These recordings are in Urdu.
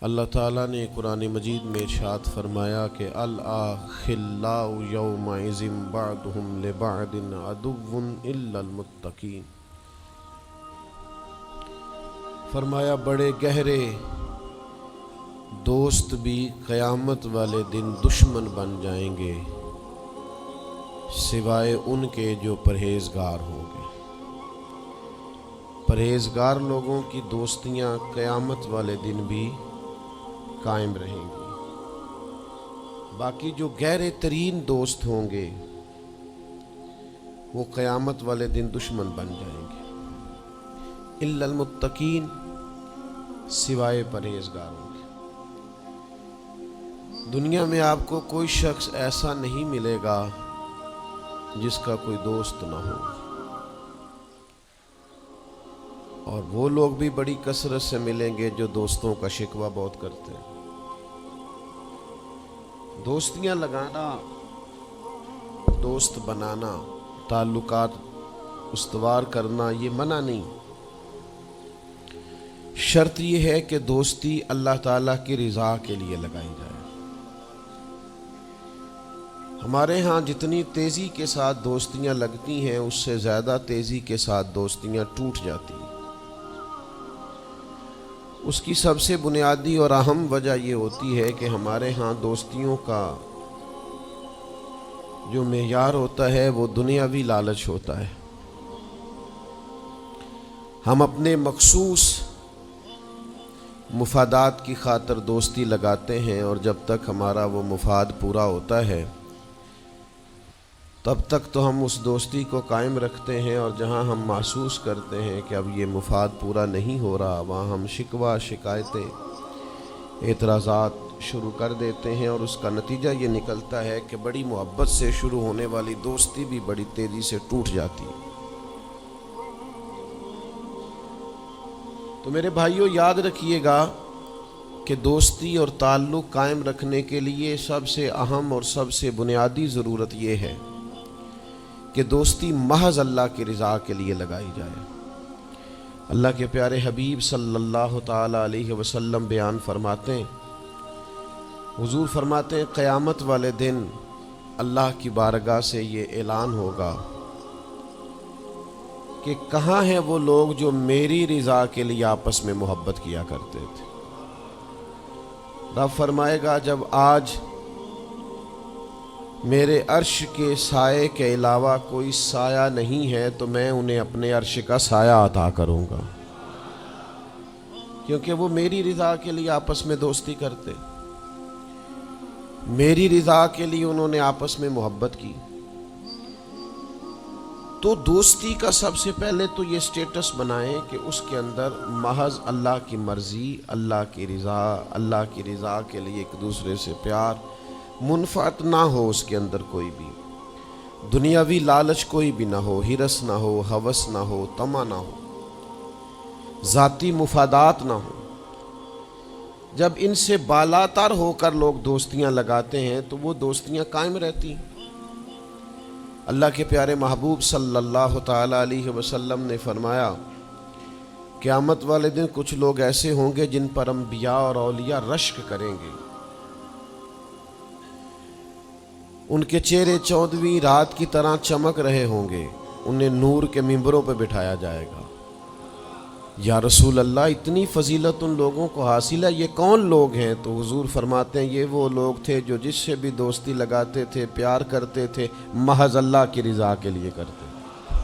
اللہ تعالیٰ نے قرآن مجید میں ارشاد فرمایا کہ الأخلاء یومئذ بعضهم لبعض عدو إلا المتقین۔ فرمایا بڑے گہرے دوست بھی قیامت والے دن دشمن بن جائیں گے سوائے ان کے جو پرہیزگار ہوں گے۔ پرہیزگار لوگوں کی دوستیاں قیامت والے دن بھی قائم رہیں گی، باقی جو گہرے ترین دوست ہوں گے وہ قیامت والے دن دشمن بن جائیں گے۔ الا المتقین، سوائے پرہیزگاروں کے۔ دنیا میں آپ کو کوئی شخص ایسا نہیں ملے گا جس کا کوئی دوست نہ ہو، اور وہ لوگ بھی بڑی کثرت سے ملیں گے جو دوستوں کا شکوہ بہت کرتے ہیں۔ دوستیاں لگانا، دوست بنانا، تعلقات استوار کرنا یہ منع نہیں، شرط یہ ہے کہ دوستی اللہ تعالیٰ کی رضا کے لیے لگائی جائے۔ ہمارے ہاں جتنی تیزی کے ساتھ دوستیاں لگتی ہیں اس سے زیادہ تیزی کے ساتھ دوستیاں ٹوٹ جاتی ہیں۔ اس کی سب سے بنیادی اور اہم وجہ یہ ہوتی ہے کہ ہمارے ہاں دوستیوں کا جو معیار ہوتا ہے وہ دنیاوی لالچ ہوتا ہے۔ ہم اپنے مخصوص مفادات کی خاطر دوستی لگاتے ہیں، اور جب تک ہمارا وہ مفاد پورا ہوتا ہے تب تک تو ہم اس دوستی کو قائم رکھتے ہیں، اور جہاں ہم محسوس کرتے ہیں کہ اب یہ مفاد پورا نہیں ہو رہا وہاں ہم شکوہ، شکایتیں، اعتراضات شروع کر دیتے ہیں، اور اس کا نتیجہ یہ نکلتا ہے کہ بڑی محبت سے شروع ہونے والی دوستی بھی بڑی تیزی سے ٹوٹ جاتی ہے۔ تو میرے بھائیوں یاد رکھیے گا کہ دوستی اور تعلق قائم رکھنے کے لیے سب سے اہم اور سب سے بنیادی ضرورت یہ ہے کہ دوستی محض اللہ کی رضا کے لیے لگائی جائے۔ اللہ کے پیارے حبیب صلی اللہ تعالی علیہ وسلم بیان فرماتے ہیں، حضور فرماتے ہیں قیامت والے دن اللہ کی بارگاہ سے یہ اعلان ہوگا کہ کہاں ہیں وہ لوگ جو میری رضا کے لیے آپس میں محبت کیا کرتے تھے۔ رب فرمائے گا جب آج میرے عرش کے سائے کے علاوہ کوئی سایہ نہیں ہے تو میں انہیں اپنے عرش کا سایہ عطا کروں گا، کیونکہ وہ میری رضا کے لیے آپس میں دوستی کرتے، میری رضا کے لیے انہوں نے آپس میں محبت کی۔ تو دوستی کا سب سے پہلے تو یہ سٹیٹس بنائیں کہ اس کے اندر محض اللہ کی مرضی، اللہ کی رضا کے لیے ایک دوسرے سے پیار، منفعت نہ ہو اس کے اندر کوئی بھی، دنیاوی لالچ کوئی بھی نہ ہو، ہرس نہ ہو، ہوس نہ ہو، طمع نہ ہو، ذاتی مفادات نہ ہو۔ جب ان سے بالاتر ہو کر لوگ دوستیاں لگاتے ہیں تو وہ دوستیاں قائم رہتی ہیں۔ اللہ کے پیارے محبوب صلی اللہ تعالی علیہ وسلم نے فرمایا قیامت والے دن کچھ لوگ ایسے ہوں گے جن پر انبیاء اور اولیاء رشک کریں گے، ان کے چہرے 14ویں رات کی طرح چمک رہے ہوں گے، انہیں نور کے ممبروں پہ بٹھایا جائے گا۔ یا رسول اللہ اتنی فضیلت ان لوگوں کو حاصل ہے، یہ کون لوگ ہیں؟ تو حضور فرماتے ہیں یہ وہ لوگ تھے جو جس سے بھی دوستی لگاتے تھے، پیار کرتے تھے، محض اللہ کی رضا کے لیے کرتے تھے۔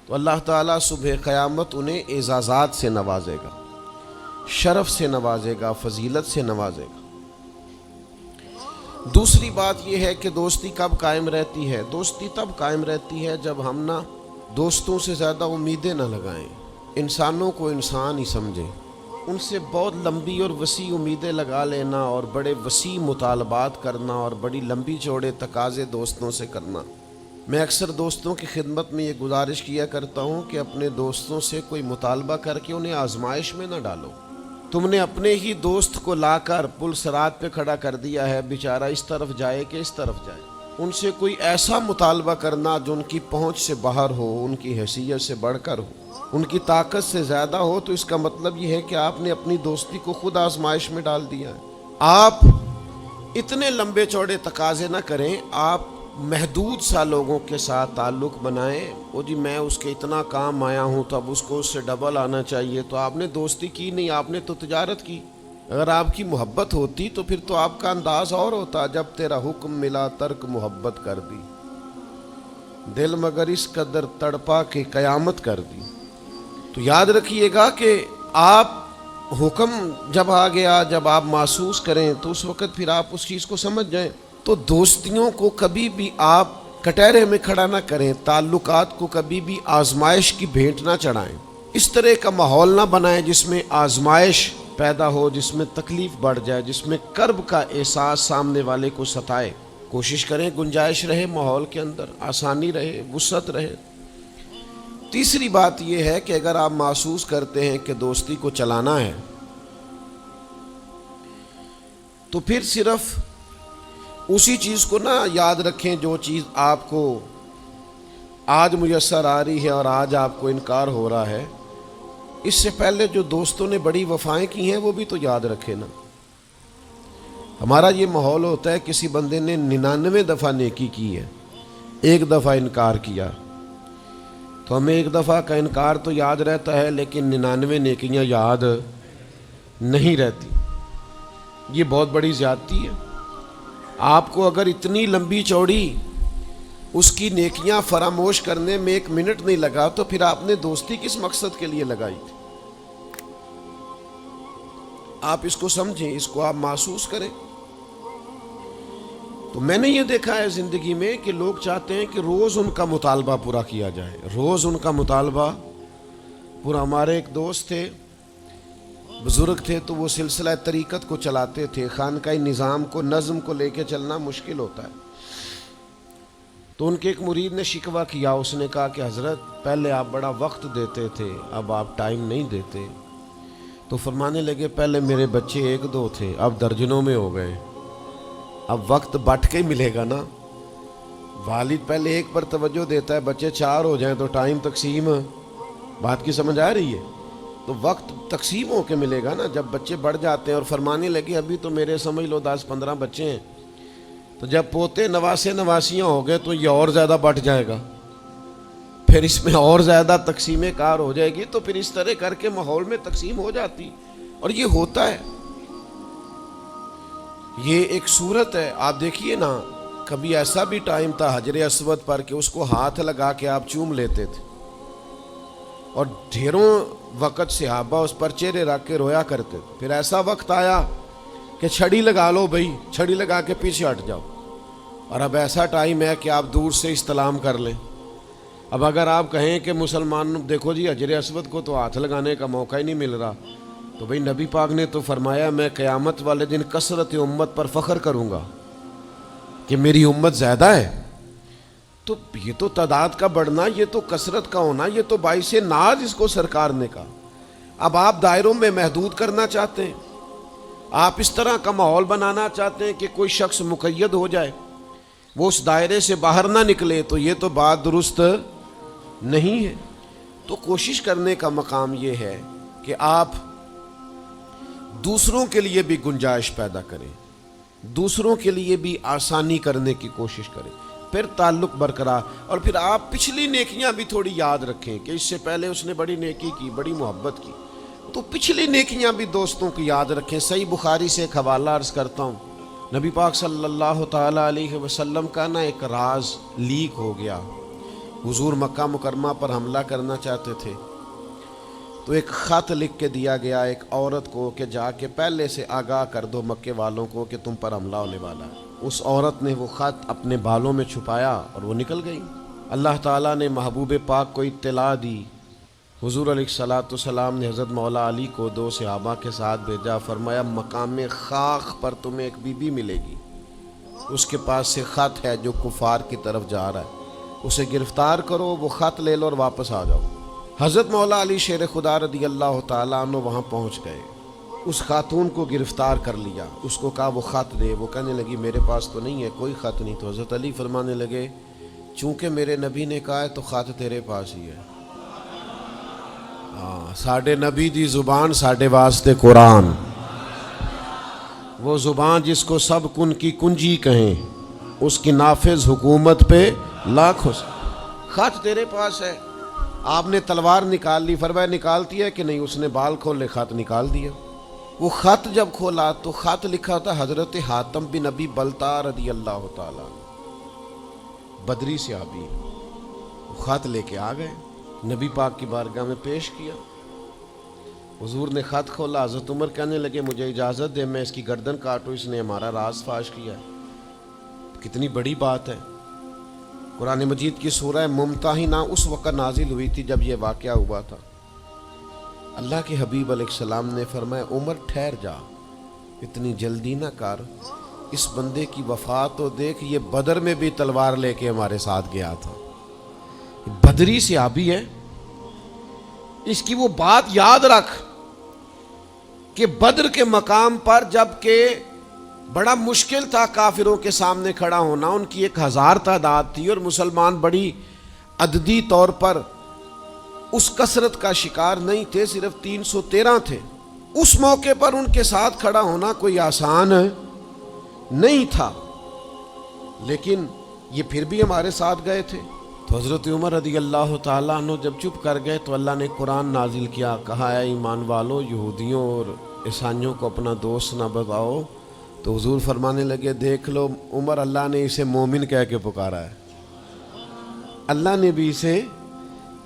تو اللہ تعالیٰ صبح قیامت انہیں اعزازات سے نوازے گا، شرف سے نوازے گا، فضیلت سے نوازے گا۔ دوسری بات یہ ہے کہ دوستی کب قائم رہتی ہے؟ دوستی تب قائم رہتی ہے جب ہم نہ دوستوں سے زیادہ امیدیں نہ لگائیں، انسانوں کو انسان ہی سمجھیں، ان سے بہت لمبی اور وسیع امیدیں لگا لینا اور بڑے وسیع مطالبات کرنا اور بڑی لمبی چوڑے تقاضے دوستوں سے کرنا۔ میں اکثر دوستوں کی خدمت میں یہ گزارش کیا کرتا ہوں کہ اپنے دوستوں سے کوئی مطالبہ کر کے انہیں آزمائش میں نہ ڈالو۔ تم نے اپنے ہی دوست کو لا کر پل صراط پہ کھڑا کر دیا ہے، بیچارہ اس طرف جائے کہ اس طرف جائے، ان سے کوئی ایسا مطالبہ کرنا جو ان کی پہنچ سے باہر ہو، ان کی حیثیت سے بڑھ کر ہو، ان کی طاقت سے زیادہ ہو، تو اس کا مطلب یہ ہے کہ آپ نے اپنی دوستی کو خود آزمائش میں ڈال دیا ہے۔ آپ اتنے لمبے چوڑے تقاضے نہ کریں، آپ محدود سا لوگوں کے ساتھ تعلق بنائیں۔ وہ جی میں اس کے اتنا کام آیا ہوں تو اب اس کو اس سے ڈبل آنا چاہیے، تو آپ نے دوستی کی نہیں، آپ نے تو تجارت کی۔ اگر آپ کی محبت ہوتی تو پھر تو آپ کا انداز اور ہوتا، جب تیرا حکم ملا ترک محبت کر دی، دل مگر اس قدر تڑپا کہ قیامت کر دی۔ تو یاد رکھیے گا کہ آپ حکم جب آ گیا، جب آپ محسوس کریں تو اس وقت پھر آپ اس چیز کو سمجھ جائیں۔ تو دوستیوں کو کبھی بھی آپ کٹہرے میں کھڑا نہ کریں، تعلقات کو کبھی بھی آزمائش کی بھیٹ نہ چڑھائیں، اس طرح کا ماحول نہ بنائیں جس میں آزمائش پیدا ہو، جس میں تکلیف بڑھ جائے، جس میں کرب کا احساس سامنے والے کو ستائے۔ کوشش کریں گنجائش رہے ماحول کے اندر، آسانی رہے، وسعت رہے۔ تیسری بات یہ ہے کہ اگر آپ محسوس کرتے ہیں کہ دوستی کو چلانا ہے تو پھر صرف اسی چیز کو نہ یاد رکھیں جو چیز آپ کو آج میسر آ رہی ہے اور آج آپ کو انکار ہو رہا ہے۔ اس سے پہلے جو دوستوں نے بڑی وفائیں کی ہیں وہ بھی تو یاد رکھے نا۔ ہمارا یہ ماحول ہوتا ہے کسی بندے نے 99 دفعہ نیکی کی ہے، ایک دفعہ انکار کیا، تو ہمیں ایک دفعہ کا انکار تو یاد رہتا ہے لیکن 99 نیکیاں یاد نہیں رہتی۔ یہ بہت بڑی زیادتی ہے۔ آپ کو اگر اتنی لمبی چوڑی اس کی نیکیاں فراموش کرنے میں 1 منٹ نہیں لگا تو پھر آپ نے دوستی کس مقصد کے لیے لگائی تھی؟ آپ اس کو سمجھیں، اس کو آپ محسوس کریں۔ تو میں نے یہ دیکھا ہے زندگی میں کہ لوگ چاہتے ہیں کہ روز ان کا مطالبہ پورا کیا جائے، روز ان کا مطالبہ پورا۔ ہمارے ایک دوست تھے، بزرگ تھے، تو وہ سلسلہ طریقت کو چلاتے تھے، خانقاہی نظام کو، نظم کو لے کے چلنا مشکل ہوتا ہے۔ تو ان کے ایک مرید نے شکوہ کیا، اس نے کہا کہ حضرت پہلے آپ بڑا وقت دیتے تھے، اب آپ ٹائم نہیں دیتے۔ تو فرمانے لگے پہلے میرے بچے 1-2 تھے، اب درجنوں میں ہو گئے، اب وقت بٹ کے ملے گا نا۔ والد پہلے ایک پر توجہ دیتا ہے، بچے 4 ہو جائیں تو ٹائم تقسیم، بات کی سمجھ آ رہی ہے؟ تو وقت تقسیم ہو کے ملے گا نا جب بچے بڑھ جاتے ہیں۔ اور فرمانے لگے ابھی تو میرے سمجھ لو 10-15 بچے ہیں، تو جب پوتے نواسے نواسیاں ہو گئے تو یہ اور زیادہ بٹ جائے گا، پھر اس میں اور زیادہ تقسیم کار ہو جائے گی، تو پھر اس طرح کر کے ماحول میں تقسیم ہو جاتی، اور یہ ہوتا ہے۔ یہ ایک صورت ہے۔ آپ دیکھیے نا، کبھی ایسا بھی ٹائم تھا حجر اسود پر کہ اس کو ہاتھ لگا کے آپ چوم لیتے تھے، اور ڈھیروں وقت صحابہ اس پر چہرے رکھ کے رویا کرتے تھے۔ پھر ایسا وقت آیا کہ چھڑی لگا لو بھائی، چھڑی لگا کے پیچھے ہٹ جاؤ، اور اب ایسا ٹائم ہے کہ آپ دور سے استلام کر لیں۔ اب اگر آپ کہیں کہ مسلمان دیکھو جی حجر اسود کو تو ہاتھ لگانے کا موقع ہی نہیں مل رہا، تو بھئی نبی پاک نے تو فرمایا میں قیامت والے دن کثرت امت پر فخر کروں گا کہ میری امت زیادہ ہے۔ تو یہ تو تعداد کا بڑھنا، یہ تو کثرت کا ہونا، یہ تو باعث ناز اس کو سرکار نے کہا۔ اب آپ دائروں میں محدود کرنا چاہتے ہیں، آپ اس طرح کا ماحول بنانا چاہتے ہیں کہ کوئی شخص مقید ہو جائے، وہ اس دائرے سے باہر نہ نکلے، تو یہ تو بات درست نہیں ہے۔ تو کوشش کرنے کا مقام یہ ہے کہ آپ دوسروں کے لیے بھی گنجائش پیدا کریں، دوسروں کے لیے بھی آسانی کرنے کی کوشش کریں، پھر تعلق برقرار۔ اور پھر آپ پچھلی نیکیاں بھی تھوڑی یاد رکھیں کہ اس سے پہلے اس نے بڑی نیکی کی، بڑی محبت کی، تو پچھلی نیکیاں بھی دوستوں کی یاد رکھیں۔ صحیح بخاری سے ایک حوالہ عرض کرتا ہوں، نبی پاک صلی اللہ تعالیٰ علیہ وسلم کا نا ایک راز لیک ہو گیا۔ حضور مکہ مکرمہ پر حملہ کرنا چاہتے تھے، تو ایک خط لکھ کے دیا گیا ایک عورت کو کہ جا کے پہلے سے آگاہ کر دو مکے والوں کو کہ تم پر حملہ ہونے والا ہے۔ اس عورت نے وہ خط اپنے بالوں میں چھپایا اور وہ نکل گئی۔ اللہ تعالیٰ نے محبوب پاک کو اطلاع دی، حضور علیہ الصلوۃ والسلام نے حضرت مولا علی کو 2 صحابہ کے ساتھ بھیجا، فرمایا مقام خاک پر تمہیں ایک بی بی ملے گی، اس کے پاس سے خط ہے جو کفار کی طرف جا رہا ہے، اسے گرفتار کرو، وہ خط لے لو اور واپس آ جاؤ۔ حضرت مولا علی شیر خدا رضی اللہ تعالیٰ عنہ وہاں پہنچ گئے، اس خاتون کو گرفتار کر لیا، اس کو کہا وہ خط دے، وہ کہنے لگی میرے پاس تو نہیں ہے، کوئی خط نہیں۔ تو حضرت علی فرمانے لگے چونکہ میرے نبی نے کہا ہے تو خط تیرے پاس ہی ہے۔ ساڈے نبی دی زبان ساڈے واسطے قرآن، وہ زبان جس کو سب کن کی کنجی کہیں، اس کی نافذ حکومت پہ لاکھوں۔ خط تیرے پاس ہے۔ آپ نے تلوار نکال لی، فرمایا نکالتی ہے کہ نہیں؟ اس نے بال کھولے، خط نکال دیا۔ وہ خط جب کھولا تو خط لکھا تھا حضرت حاتم بن ابی بلتع رضی اللہ تعالیٰ عنہ، بدری صحابی۔ وہ خط لے کے آ گئے، نبی پاک کی بارگاہ میں پیش کیا۔ حضور نے خط کھولا، حضرت عمر کہنے لگے مجھے اجازت دے میں اس کی گردن کاٹوں، اس نے ہمارا راز فاش کیا ہے۔ کتنی بڑی بات ہے۔ قرآن مجید کی سورہ ممتحنہ اس وقت نازل ہوئی تھی جب یہ واقعہ ہوا تھا۔ اللہ کے حبیب علیہ السلام نے فرمایا عمر ٹھہر جا، اتنی جلدی نہ کر، اس بندے کی وفات تو دیکھ، یہ بدر میں بھی تلوار لے کے ہمارے ساتھ گیا تھا، بدری صحابی ہے، اس کی وہ بات یاد رکھ کہ بدر کے مقام پر جب کہ بڑا مشکل تھا کافروں کے سامنے کھڑا ہونا، ان کی 1000 تعداد تھی اور مسلمان بڑی عددی طور پر اس کثرت کا شکار نہیں تھے، صرف 313 تھے۔ اس موقع پر ان کے ساتھ کھڑا ہونا کوئی آسان نہیں تھا، لیکن یہ پھر بھی ہمارے ساتھ گئے تھے۔ تو حضرت عمر رضی اللہ تعالیٰ عنہ جب چپ کر گئے تو اللہ نے قرآن نازل کیا، کہا اے ایمان والو یہودیوں اور عیسائیوں کو اپنا دوست نہ بتاؤ۔ تو حضور فرمانے لگے دیکھ لو عمر، اللہ نے اسے مومن کہہ کے پکارا ہے، اللہ نے بھی اسے۔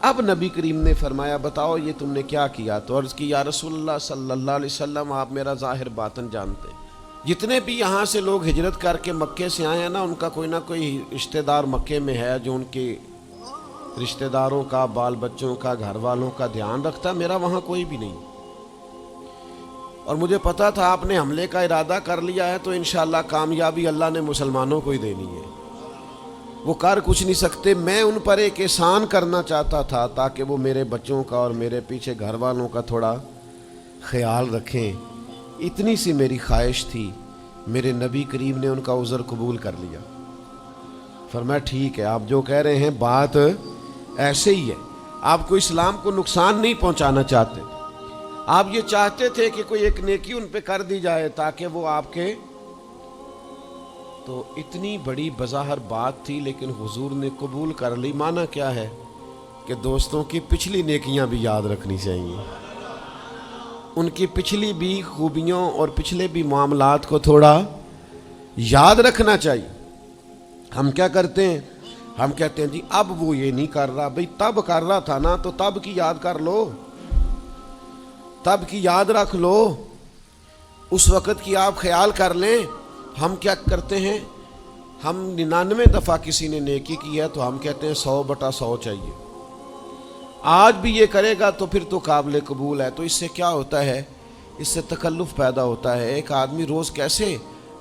اب نبی کریم نے فرمایا بتاؤ یہ تم نے کیا کیا؟ تو عرض کی یا رسول اللہ صلی اللہ علیہ وسلم آپ میرا ظاہر باطن جانتے ہیں، جتنے بھی یہاں سے لوگ ہجرت کر کے مکے سے آئے ہیں نا، ان کا کوئی نہ کوئی رشتہ دار مکے میں ہے جو ان کے رشتہ داروں کا، بال بچوں کا، گھر والوں کا دھیان رکھتا، میرا وہاں کوئی بھی نہیں۔ اور مجھے پتا تھا آپ نے حملے کا ارادہ کر لیا ہے تو انشاءاللہ کامیابی اللہ نے مسلمانوں کو ہی دینی ہے، وہ کر کچھ نہیں سکتے۔ میں ان پر ایک احسان کرنا چاہتا تھا تاکہ وہ میرے بچوں کا اور میرے پیچھے گھر والوں کا تھوڑا خیال رکھیں، اتنی سی میری خواہش تھی۔ میرے نبی کریم نے ان کا عذر قبول کر لیا، فرمایا ٹھیک ہے آپ جو کہہ رہے ہیں بات ایسے ہی ہے، آپ کو اسلام کو نقصان نہیں پہنچانا چاہتے، آپ یہ چاہتے تھے کہ کوئی ایک نیکی ان پہ کر دی جائے تاکہ وہ آپ کے، تو اتنی بڑی بظاہر بات تھی لیکن حضور نے قبول کر لی۔ معنی کیا ہے کہ دوستوں کی پچھلی نیکیاں بھی یاد رکھنی چاہیے، ان کی پچھلی بھی خوبیوں اور پچھلے بھی معاملات کو تھوڑا یاد رکھنا چاہیے۔ ہم کیا کرتے ہیں؟ ہم کہتے ہیں جی اب وہ یہ نہیں کر رہا، بھئی تب کر رہا تھا نا، تو تب کی یاد کر لو، تب کی یاد رکھ لو، اس وقت کی آپ خیال کر لیں۔ ہم کیا کرتے ہیں؟ ہم 99 دفعہ کسی نے نیکی کی ہے تو ہم کہتے ہیں 100/100 چاہیے، آج بھی یہ کرے گا تو پھر تو قابل قبول ہے۔ تو اس سے کیا ہوتا ہے؟ اس سے تکلف پیدا ہوتا ہے، ایک آدمی روز کیسے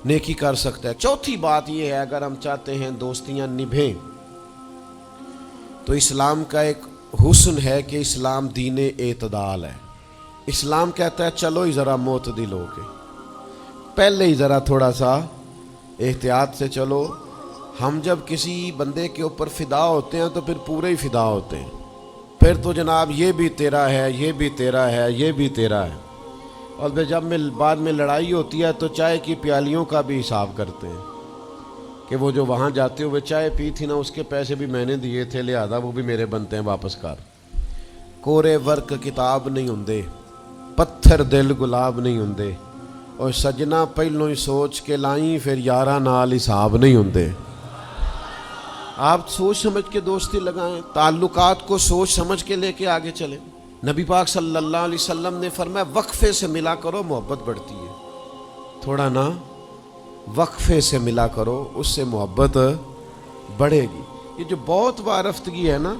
نیکی کر سکتا ہے؟ چوتھی بات یہ ہے اگر ہم چاہتے ہیں دوستیاں نبھیں تو اسلام کا ایک حسن ہے کہ اسلام دین اعتدال ہے۔ اسلام کہتا ہے چلو ہی ذرا معتدل ہو کے، پہلے ہی ذرا تھوڑا سا احتیاط سے چلو۔ ہم جب کسی بندے کے اوپر فدا ہوتے ہیں تو پھر پورے ہی فدا ہوتے ہیں، پھر تو جناب یہ بھی تیرا ہے، یہ بھی تیرا ہے، یہ بھی تیرا ہے، اور پھر جب بعد میں لڑائی ہوتی ہے تو چائے کی پیالیوں کا بھی حساب کرتے ہیں کہ وہ جو وہاں جاتے ہوئے چائے پی تھی نا اس کے پیسے بھی میں نے دیے تھے، لہذا وہ بھی میرے بنتے ہیں واپس کر۔ کورے ورک کتاب نہیں ہوندے، پتھر دل گلاب نہیں ہوندے، اور سجنا پہلوں ہی سوچ کے لائیں پھر یاراں نال حساب نہیں ہوندے۔ آپ سوچ سمجھ کے دوستی لگائیں، تعلقات کو سوچ سمجھ کے لے کے آگے چلیں۔ نبی پاک صلی اللہ علیہ وسلم نے فرمایا وقفے سے ملا کرو محبت بڑھتی ہے، تھوڑا نا وقفے سے ملا کرو، اس سے محبت بڑھے گی۔ یہ جو بہت وارفتگی ہے نا،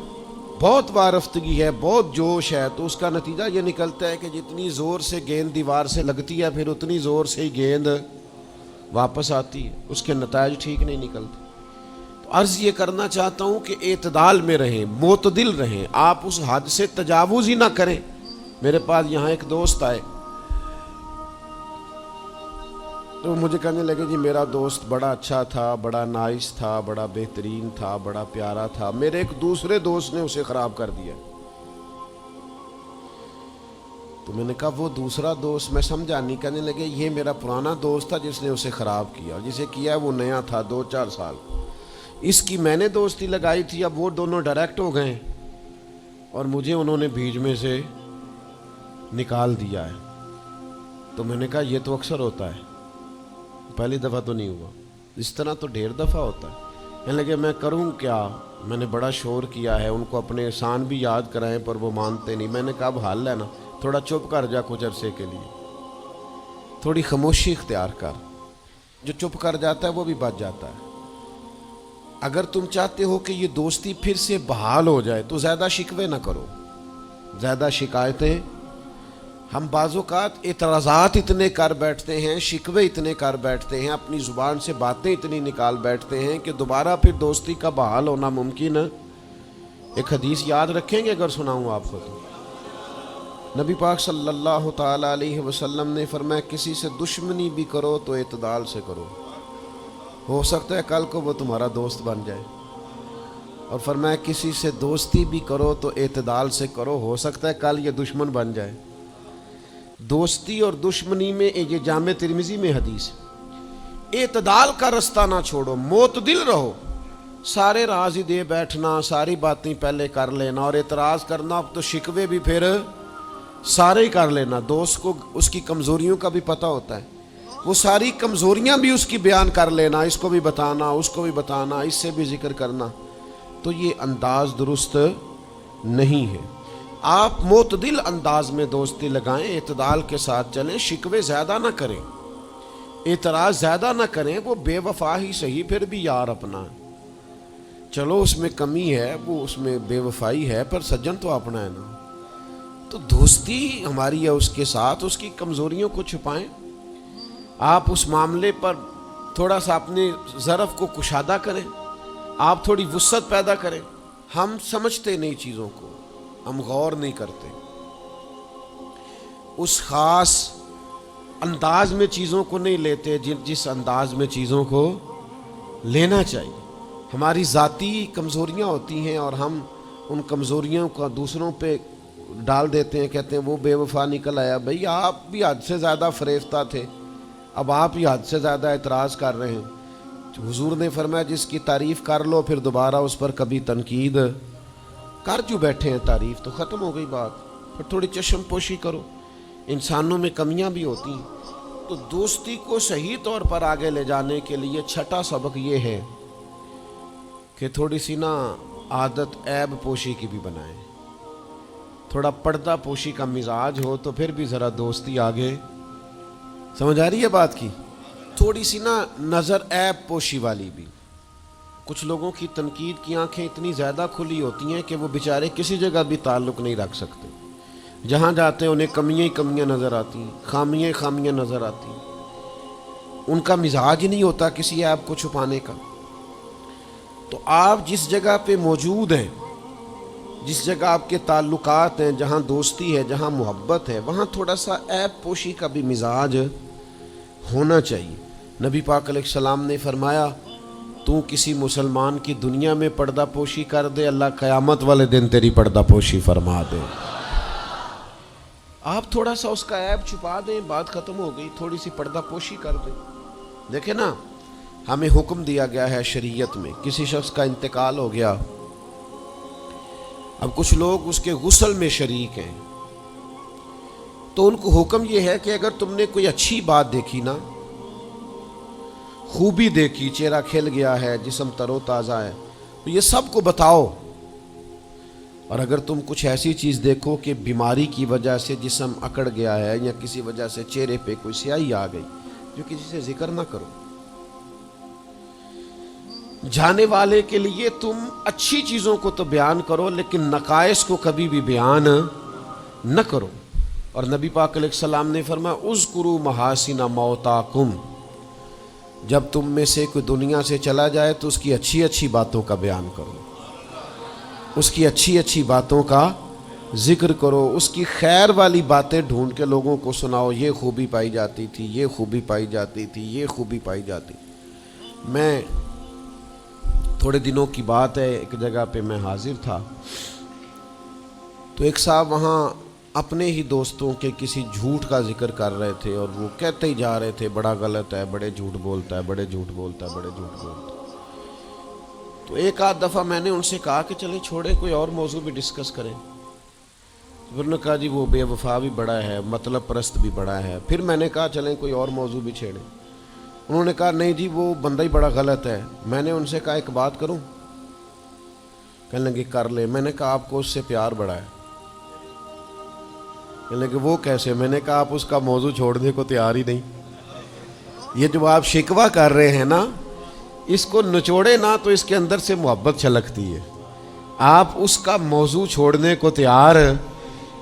بہت وارفتگی ہے، بہت جوش ہے، تو اس کا نتیجہ یہ نکلتا ہے کہ جتنی زور سے گیند دیوار سے لگتی ہے پھر اتنی زور سے ہی گیند واپس آتی ہے، اس کے نتائج ٹھیک نہیں نکلتے۔ تو عرض یہ کرنا چاہتا ہوں کہ اعتدال میں رہیں، معتدل رہیں، آپ اس حد سے تجاوز ہی نہ کریں۔ میرے پاس یہاں ایک دوست آئے، تو مجھے کہنے لگے جی میرا دوست بڑا اچھا تھا، بڑا نائس تھا، بڑا بہترین تھا، بڑا پیارا تھا، میرے ایک دوسرے دوست نے اسے خراب کر دیا۔ تو میں نے کہا وہ دوسرا دوست میں سمجھا نہیں۔ کہنے لگے یہ میرا پرانا دوست تھا جس نے اسے خراب کیا، اور جسے کیا وہ نیا تھا 2-4 سال، اس کی میں نے دوستی لگائی تھی، اب وہ دونوں ڈائریکٹ ہو گئے اور مجھے انہوں نے بیچ میں سے نکال دیا ہے۔ تو میں نے کہا یہ تو اکثر ہوتا ہے، پہلی دفعہ تو نہیں ہوا، اس طرح تو ڈھیر دفعہ ہوتا ہے۔ کہنے لگے میں کروں کیا، میں نے بڑا شور کیا ہے، ان کو اپنے احسان بھی یاد کرائیں پر وہ مانتے نہیں۔ میں نے کہا اب حل ہے نا، تھوڑا چپ کر جا کچھ عرصے کے لیے، تھوڑی خاموشی اختیار کر۔ جو چپ کر جاتا ہے وہ بھی بچ جاتا ہے۔ اگر تم چاہتے ہو کہ یہ دوستی پھر سے بحال ہو جائے تو زیادہ شکوے نہ کرو، زیادہ شکایتیں۔ ہم بعض اوقات اعتراضات اتنے کر بیٹھتے ہیں، شکوے اتنے کر بیٹھتے ہیں، اپنی زبان سے باتیں اتنی نکال بیٹھتے ہیں کہ دوبارہ پھر دوستی کا بحال ہونا ممکن ہے۔ ایک حدیث یاد رکھیں گے اگر سناؤں آپ کو تو؟ نبی پاک صلی اللہ تعالیٰ علیہ وسلم نے فرمایا کسی سے دشمنی بھی کرو تو اعتدال سے کرو، ہو سکتا ہے کل کو وہ تمہارا دوست بن جائے۔ اور فرمایا کسی سے دوستی بھی کرو تو اعتدال سے کرو، ہو سکتا ہے کل یہ دشمن بن جائے۔ دوستی اور دشمنی میں یہ جامع ترمذی میں حدیث، اعتدال کا رستہ نہ چھوڑو، معتدل رہو۔ سارے راز ہی دے بیٹھنا، ساری باتیں پہلے کر لینا اور اعتراض کرنا، اب تو شکوے بھی پھر سارے ہی کر لینا۔ دوست کو اس کی کمزوریوں کا بھی پتہ ہوتا ہے، وہ ساری کمزوریاں بھی اس کی بیان کر لینا، اس کو بھی بتانا، اس کو بھی بتانا، اس سے بھی ذکر کرنا، تو یہ انداز درست نہیں ہے۔ آپ معتدل انداز میں دوستی لگائیں، اعتدال کے ساتھ چلیں، شکوے زیادہ نہ کریں، اعتراض زیادہ نہ کریں۔ وہ بے وفا ہی صحیح، پھر بھی یار اپنا ہے، چلو اس میں کمی ہے، وہ اس میں بے وفائی ہے، پر سجن تو اپنا ہے نا۔ تو دوستی ہماری ہے اس کے ساتھ، اس کی کمزوریوں کو چھپائیں۔ آپ اس معاملے پر تھوڑا سا اپنے ظرف کو کشادہ کریں، آپ تھوڑی وسعت پیدا کریں۔ ہم سمجھتے نہیں چیزوں کو، ہم غور نہیں کرتے، اس خاص انداز میں چیزوں کو نہیں لیتے جس انداز میں چیزوں کو لینا چاہیے۔ ہماری ذاتی کمزوریاں ہوتی ہیں اور ہم ان کمزوریوں کا دوسروں پہ ڈال دیتے ہیں، کہتے ہیں وہ بے وفا نکل آیا۔ بھئی آپ بھی حد سے زیادہ فریفتہ تھے، اب آپ ہی حد سے زیادہ اعتراض کر رہے ہیں۔ حضور نے فرمایا جس کی تعریف کر لو پھر دوبارہ اس پر کبھی تنقید کر جو بیٹھے ہیں، تعریف تو ختم ہو گئی بات، پھر تھوڑی چشم پوشی کرو۔ انسانوں میں کمیاں بھی ہوتی ہیں، تو دوستی کو صحیح طور پر آگے لے جانے کے لیے چھٹا سبق یہ ہے کہ تھوڑی سی نا عادت عیب پوشی کی بھی بنائیں، تھوڑا پردہ پوشی کا مزاج ہو تو پھر بھی ذرا دوستی آگے۔ سمجھ آ رہی ہے بات کی؟ تھوڑی سی نا نظر عیب پوشی والی بھی۔ کچھ لوگوں کی تنقید کی آنکھیں اتنی زیادہ کھلی ہوتی ہیں کہ وہ بیچارے کسی جگہ بھی تعلق نہیں رکھ سکتے، جہاں جاتے ہیں انہیں کمیاں ہی کمیاں نظر آتی ہیں، خامیاں ہی خامیاں نظر آتی ہیں، ان کا مزاج ہی نہیں ہوتا کسی عیب کو چھپانے کا۔ تو آپ جس جگہ پہ موجود ہیں، جس جگہ آپ کے تعلقات ہیں، جہاں دوستی ہے، جہاں محبت ہے، وہاں تھوڑا سا عیب پوشی کا بھی مزاج ہونا چاہیے۔ نبی پاک علیہ السلام نے فرمایا تو کسی مسلمان کی دنیا میں پردہ پوشی کر دے، اللہ قیامت والے دن تیری پردہ پوشی فرما دے۔ آپ تھوڑا سا اس کا عیب چھپا دیں، بات ختم ہو گئی، تھوڑی سی پردہ پوشی کر دیں۔ دیکھیں نا، ہمیں حکم دیا گیا ہے شریعت میں، کسی شخص کا انتقال ہو گیا، اب کچھ لوگ اس کے غسل میں شریک ہیں، تو ان کو حکم یہ ہے کہ اگر تم نے کوئی اچھی بات دیکھی نا، خوبی دیکھی، چہرہ کھل گیا ہے، جسم تر و تازہ ہے، تو یہ سب کو بتاؤ۔ اور اگر تم کچھ ایسی چیز دیکھو کہ بیماری کی وجہ سے جسم اکڑ گیا ہے یا کسی وجہ سے چہرے پہ کوئی سیاہی آ گئی، جو کسی سے ذکر نہ کرو۔ جانے والے کے لیے تم اچھی چیزوں کو تو بیان کرو، لیکن نقائص کو کبھی بھی بیان نہ کرو۔ اور نبی پاک علیہ السلام نے فرمایا اذکروا محاسن موتاکم، جب تم میں سے کوئی دنیا سے چلا جائے تو اس کی اچھی اچھی باتوں کا بیان کرو، اس کی اچھی اچھی باتوں کا ذکر کرو، اس کی خیر والی باتیں ڈھونڈ کے لوگوں کو سناؤ، یہ خوبی پائی جاتی تھی، یہ خوبی پائی جاتی تھی، یہ خوبی پائی جاتی۔ میں تھوڑے دنوں کی بات ہے، ایک جگہ پہ میں حاضر تھا، تو ایک صاحب وہاں اپنے ہی دوستوں کے کسی جھوٹ کا ذکر کر رہے تھے، اور وہ کہتے ہی جا رہے تھے بڑا غلط ہے، بڑے جھوٹ بولتا ہے، بڑے جھوٹ بولتا ہے، بڑے جھوٹ بولتا ہے۔ تو ایک آدھ دفعہ میں نے ان سے کہا کہ چلیں چھوڑیں، کوئی اور موضوع بھی ڈسکس کریں۔ پھر نے کہا جی وہ بے وفا بھی بڑا ہے، مطلب پرست بھی بڑا ہے۔ پھر میں نے کہا چلیں کوئی اور موضوع بھی چھیڑیں۔ انہوں نے کہا نہیں جی وہ بندہ ہی بڑا غلط ہے۔ میں نے ان سے کہا ایک بات کروں؟ کہنے لگے کر لے۔ میں نے کہا آپ کو اس سے پیار بڑا ہے؟ کہنے لگے وہ کیسے؟ میں نے کہا آپ اس کا موضوع چھوڑنے کو تیار ہی نہیں۔ یہ جو آپ شکوہ کر رہے ہیں نا، اس کو نچوڑے نا تو اس کے اندر سے محبت چھلکتی ہے۔ آپ اس کا موضوع چھوڑنے کو تیار،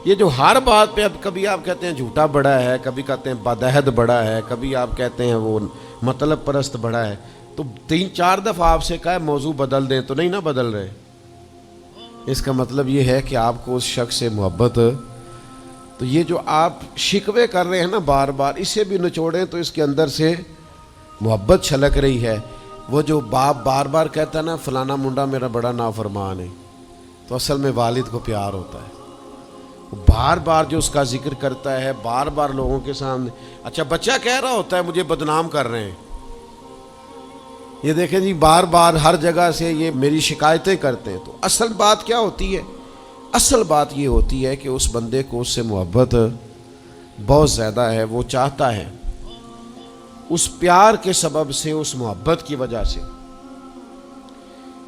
یہ جو ہر بات پہ اب کبھی آپ کہتے ہیں جھوٹا بڑا ہے، کبھی کہتے ہیں بدعہد بڑا ہے، کبھی آپ کہتے ہیں وہ مطلب پرست بڑا ہے، تو 3-4 دفعہ آپ سے کہا ہے موضوع بدل دیں تو نہیں نہ بدل رہے۔ اس کا مطلب یہ ہے کہ آپ کو اس شخص سے محبت، تو یہ جو آپ شکوے کر رہے ہیں نا بار بار، اسے بھی نچوڑیں تو اس کے اندر سے محبت چھلک رہی ہے۔ وہ جو باپ بار بار کہتا ہے نا فلانا منڈا میرا بڑا نافرمان ہے، تو اصل میں والد کو پیار ہوتا ہے۔ بار بار جو اس کا ذکر کرتا ہے، بار بار لوگوں کے سامنے، اچھا بچہ کہہ رہا ہوتا ہے مجھے بدنام کر رہے ہیں، یہ دیکھیں جی بار بار ہر جگہ سے یہ میری شکایتیں کرتے ہیں، تو اصل بات کیا ہوتی ہے؟ اصل بات یہ ہوتی ہے کہ اس بندے کو اس سے محبت بہت زیادہ ہے، وہ چاہتا ہے اس پیار کے سبب سے، اس محبت کی وجہ سے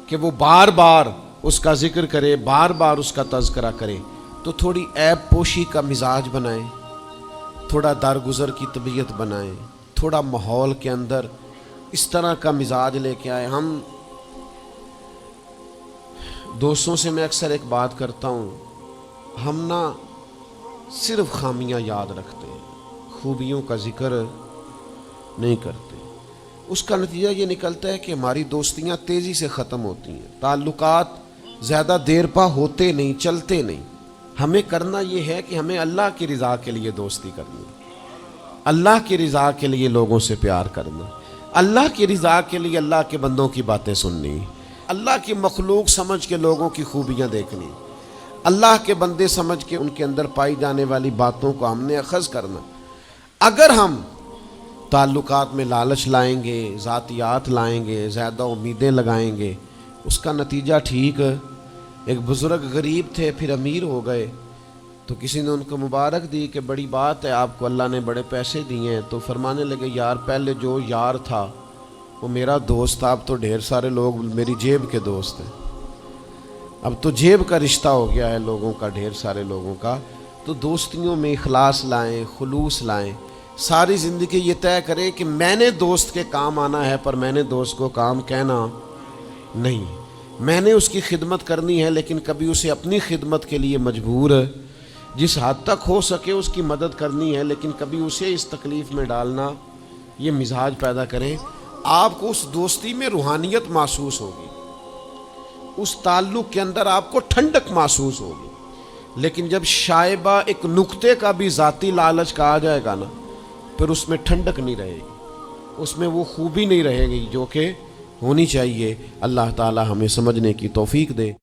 کہ وہ بار بار اس کا ذکر کرے، بار بار اس کا تذکرہ کرے، تو تھوڑی عیب پوشی کا مزاج بنائیں، تھوڑا درگزر کی طبیعت بنائیں، تھوڑا ماحول کے اندر اس طرح کا مزاج لے کے آئے۔ ہم دوستوں سے میں اکثر ایک بات کرتا ہوں، ہم نہ صرف خامیاں یاد رکھتے ہیں، خوبیوں کا ذکر نہیں کرتے۔ اس کا نتیجہ یہ نکلتا ہے کہ ہماری دوستیاں تیزی سے ختم ہوتی ہیں، تعلقات زیادہ دیر پا ہوتے نہیں، چلتے نہیں۔ ہمیں کرنا یہ ہے کہ ہمیں اللہ کی رضا کے لیے دوستی کرنی، اللہ کی رضا کے لیے لوگوں سے پیار کرنا، اللہ کی رضا کے لیے اللہ کے بندوں کی باتیں سننی، اللہ کی مخلوق سمجھ کے لوگوں کی خوبیاں دیکھنی، اللہ کے بندے سمجھ کے ان کے اندر پائی جانے والی باتوں کو ہم نے اخذ کرنا۔ اگر ہم تعلقات میں لالچ لائیں گے، ذاتیات لائیں گے، زیادہ امیدیں لگائیں گے، اس کا نتیجہ ٹھیک۔ ایک بزرگ غریب تھے پھر امیر ہو گئے، تو کسی نے ان کو مبارک دی کہ بڑی بات ہے آپ کو اللہ نے بڑے پیسے دیے ہیں، تو فرمانے لگے یار پہلے جو یار تھا وہ میرا دوست تھا، اب تو ڈھیر سارے لوگ میری جیب کے دوست ہیں، اب تو جیب کا رشتہ ہو گیا ہے لوگوں کا، ڈھیر سارے لوگوں کا۔ تو دوستیوں میں اخلاص لائیں، خلوص لائیں، ساری زندگی یہ طے کریں کہ میں نے دوست کے کام آنا ہے، پر میں نے دوست کو کام کہنا نہیں، میں نے اس کی خدمت کرنی ہے لیکن کبھی اسے اپنی خدمت کے لیے مجبور، جس حد تک ہو سکے اس کی مدد کرنی ہے لیکن کبھی اسے اس تکلیف میں ڈالنا، یہ مزاج پیدا کریں۔ آپ کو اس دوستی میں روحانیت محسوس ہوگی، اس تعلق کے اندر آپ کو ٹھنڈک محسوس ہوگی، لیکن جب شائبہ ایک نقطے کا بھی ذاتی لالچ کا آ جائے گا نا، پھر اس میں ٹھنڈک نہیں رہے گی، اس میں وہ خوبی نہیں رہے گی جو کہ ہونی چاہیے۔ اللہ تعالی ہمیں سمجھنے کی توفیق دے۔